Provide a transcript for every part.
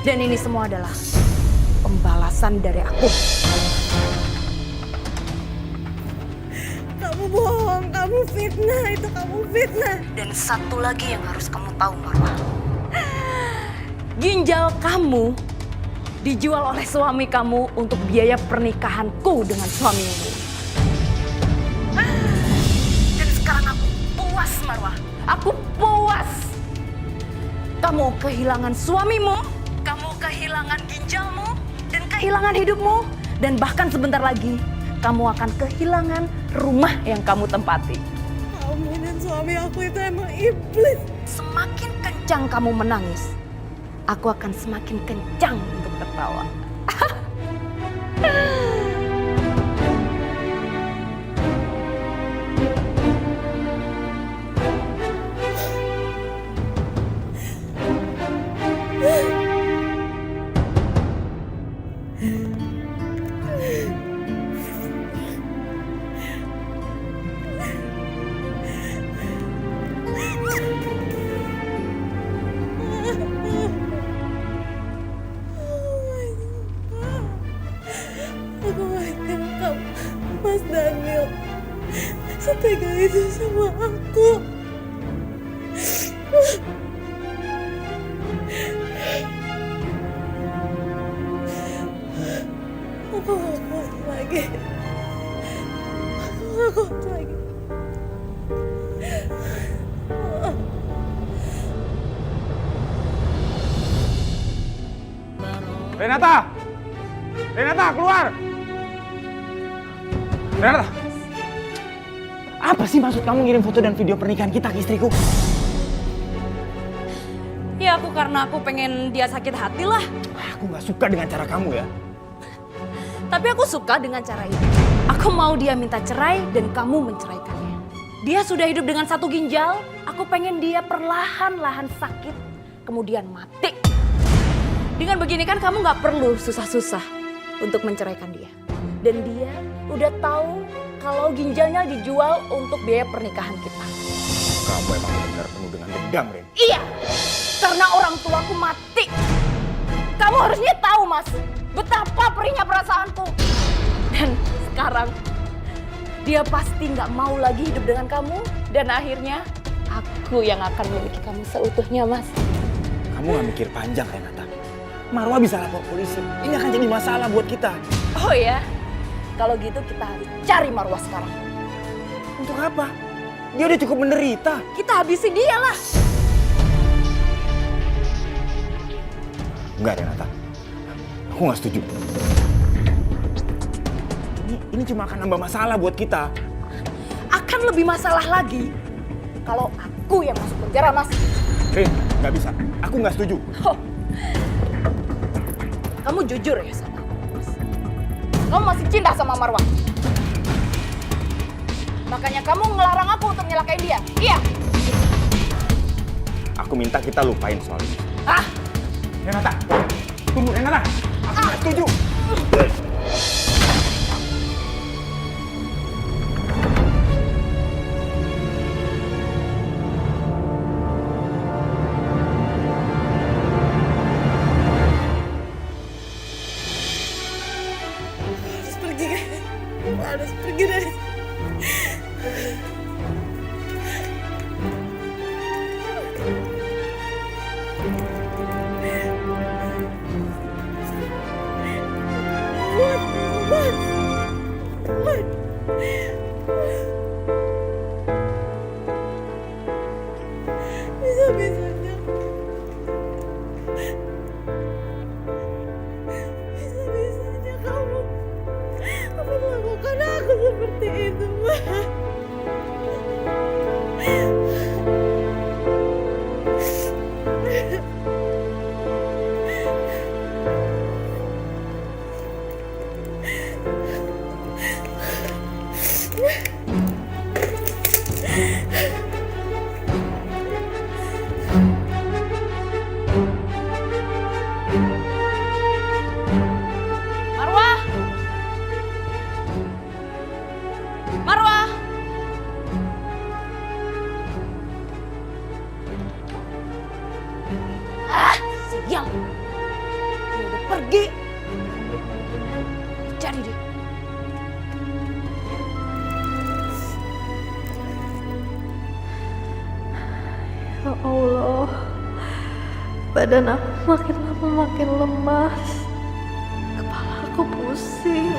Dan ini semua adalah pembalasan dari aku. Kamu bohong, kamu fitnah, itu kamu fitnah. Dan satu lagi yang harus kamu tahu, Marwah. Ginjal kamu dijual oleh suami kamu untuk biaya pernikahanku dengan suamimu. Dan sekarang aku puas, Marwah. Aku puas. Kamu kehilangan suamimu, kamu kehilangan ginjalmu, dan kehilangan hidupmu. Dan bahkan sebentar lagi, kamu akan kehilangan rumah yang kamu tempati. Kamu dan suami aku itu emang iblis. Semakin kencang kamu menangis, aku akan semakin kencang untuk tertawa. Aku gak nyangka Mas Daniel setega itu sama aku. Aku gak kuat lagi. Aku gak kuat lagi. Renata! Renata, keluar! Renata! Apa sih maksud kamu ngirim foto dan video pernikahan kita ke istriku? Ya karena aku pengen dia sakit hati lah. Aku gak suka dengan cara kamu ya. Tapi aku suka dengan cara ini. Aku mau dia minta cerai dan kamu menceraikannya. Dia sudah hidup dengan satu ginjal, aku pengen dia perlahan-lahan sakit, kemudian mati. Dengan begini kan kamu gak perlu susah-susah untuk menceraikan dia. Dan dia udah tahu kalau ginjalnya dijual untuk biaya pernikahan kita. Kamu emang benar-benar penuh dengan dendam, Ren. Iya, karena orang tuaku mati. Kamu harusnya tahu, Mas, betapa perihnya perasaanku. Dan sekarang dia pasti nggak mau lagi hidup dengan kamu. Dan akhirnya aku yang akan memiliki kamu seutuhnya, Mas. Kamu gak mikir panjang, Renata. Marwah bisa lapor polisi. Ini akan jadi masalah buat kita. Oh ya, kalau gitu kita harus cari Marwah sekarang. Untuk apa? Dia udah cukup menderita. Kita habisi dia lah. Enggak, Renata. Aku gak setuju. Ini cuma akan nambah masalah buat kita. Akan lebih masalah lagi kalau aku yang masuk penjara, Mas. Rin, gak bisa. Aku gak setuju. Oh. Kamu jujur ya sama aku, Mas? Kamu masih cinta sama Marwah? Makanya kamu ngelarang aku untuk nyelakain dia, iya? Aku minta kita lupain soal ini. Ah! Renata, tunggu Renata. Aku gak setuju. Harus pergi dari bisa-bisanya kamu melakukan aku seperti itu, Ma. Allah, badan aku makin lama makin lemas. Kepala aku pusing.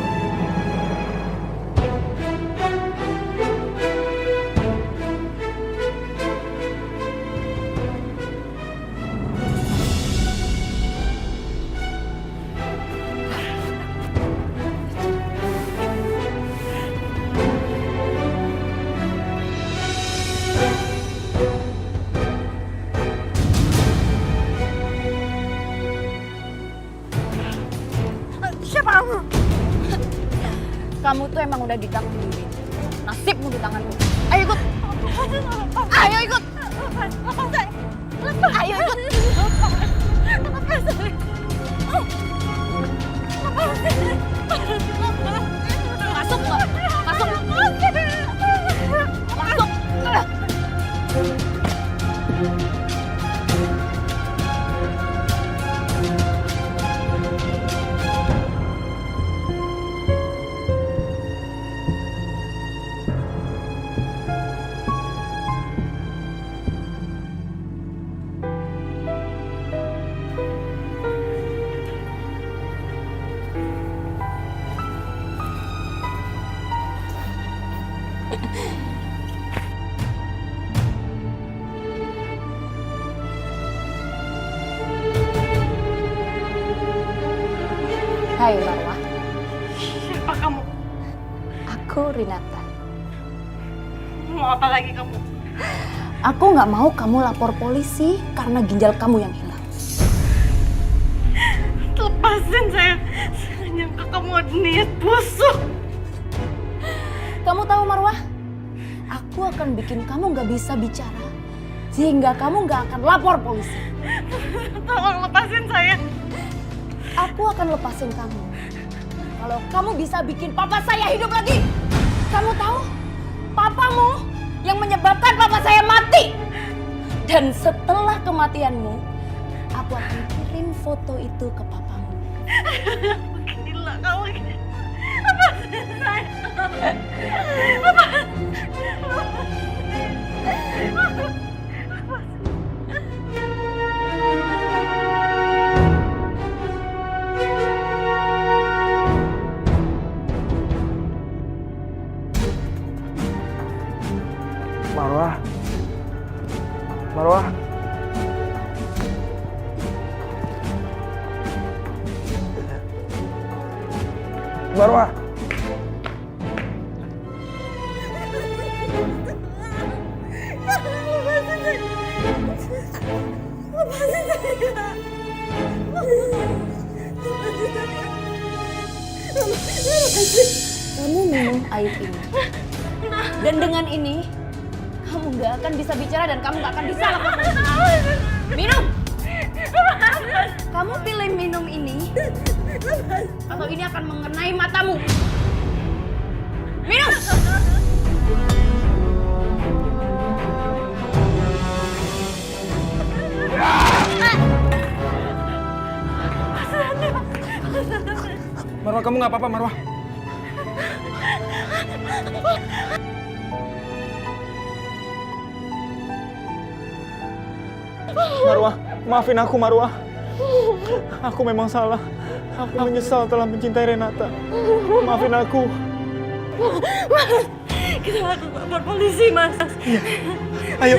Siapa kamu? Kamu tuh emang udah ditakdirin. Nasibmu di tanganku. Ayo ikut. Ayo ikut. Ayo ikut. Masuk nggak? Masuk. Masuk. Hai Marwah. Siapa kamu? Aku Rinata. Mau apa lagi kamu? Aku nggak mau kamu lapor polisi karena ginjal kamu yang hilang. Lepasin saya. Saya nyangka kamu ada niat busuk. Kamu tahu Marwah? Aku akan bikin kamu nggak bisa bicara sehingga kamu nggak akan lapor polisi. Tolong lepasin saya. Aku akan lepasin kamu kalau kamu bisa bikin papa saya hidup lagi. Kamu tahu? Papamu yang menyebabkan papa saya mati. Dan setelah kematianmu, aku akan kirim foto itu ke papamu. Gila kamu. Lepasin saya. Marwah. Marwah. Marwah. Kamu minum air ini. Dan dengan ini, kamu nggak akan bisa bicara dan kamu nggak akan bisa lapor polisi. Minum! Kamu pilih minum ini, atau ini akan mengenai matamu. Minum! Marwah, kamu nggak apa-apa, Marwah. Marwah, maafin aku, Marwah. Aku memang salah. Aku menyesal telah mencintai Renata. Maafin aku. Kita harus lapor polisi, Mas. Iya. Ayo,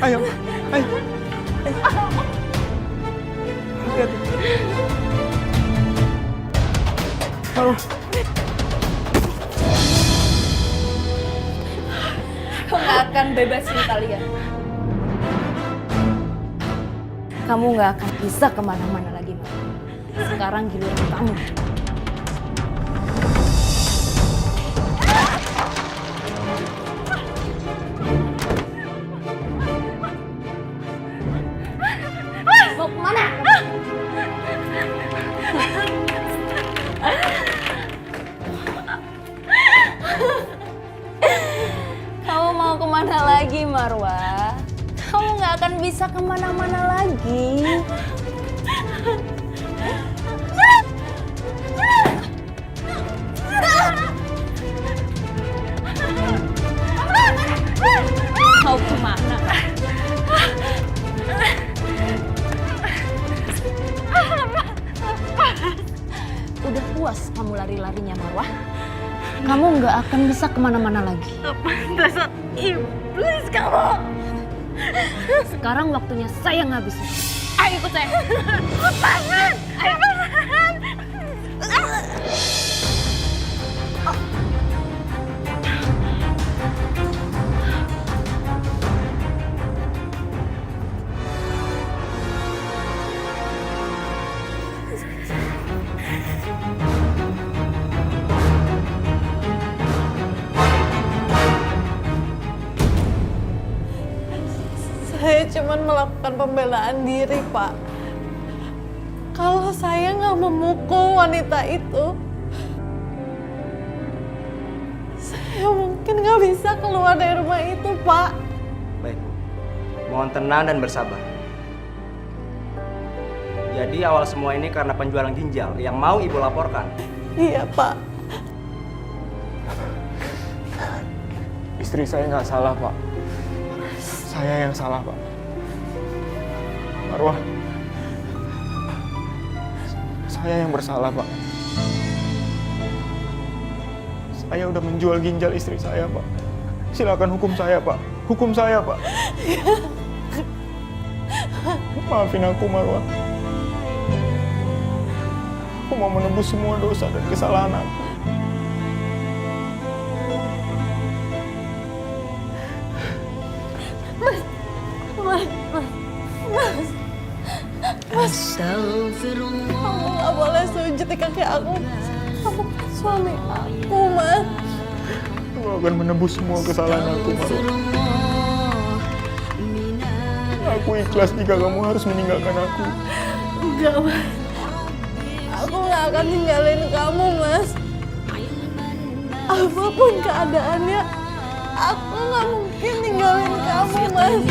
ayo, ayo. Hati-hati. Marwah. Aku nggak akan bebasin kalian. Kamu nggak akan bisa kemana-mana lagi, Mama. Sekarang giliran kamu. Mau kemana? Kamu mau kemana lagi, Marwah? Kamu nggak akan bisa kemana-mana lagi. Mau kemana? kamu nggak akan bisa kemana-mana lagi. Dasar iblis kamu. Sekarang waktunya saya ngabisin. Ayo ikut saya. Lepasin. Ayo. Saya cuma melakukan pembelaan diri, Pak. Kalau saya nggak memukul wanita itu, saya mungkin nggak bisa keluar dari rumah itu, Pak. Baik, Bu. Mohon tenang dan bersabar. Jadi awal semua ini karena penjualan ginjal yang mau Ibu laporkan. Iya, Pak. Istri saya nggak salah, Pak. Saya yang salah, Pak. Marwah, saya yang bersalah, Pak. Saya udah menjual ginjal istri saya, Pak. Silakan hukum saya, Pak. Hukum saya, Pak. Maafin aku, Marwah. Aku mau menebus semua dosa dan kesalahan aku. Kamu nggak boleh sujud di kaki aku. Kamu kan suami aku, Mas. Aku akan menebus semua kesalahan aku, Marwah. Aku ikhlas jika kamu harus meninggalkan aku. Enggak, Mas. Aku nggak akan tinggalin kamu, Mas. Apapun keadaannya, aku nggak mungkin tinggalin kamu, Mas.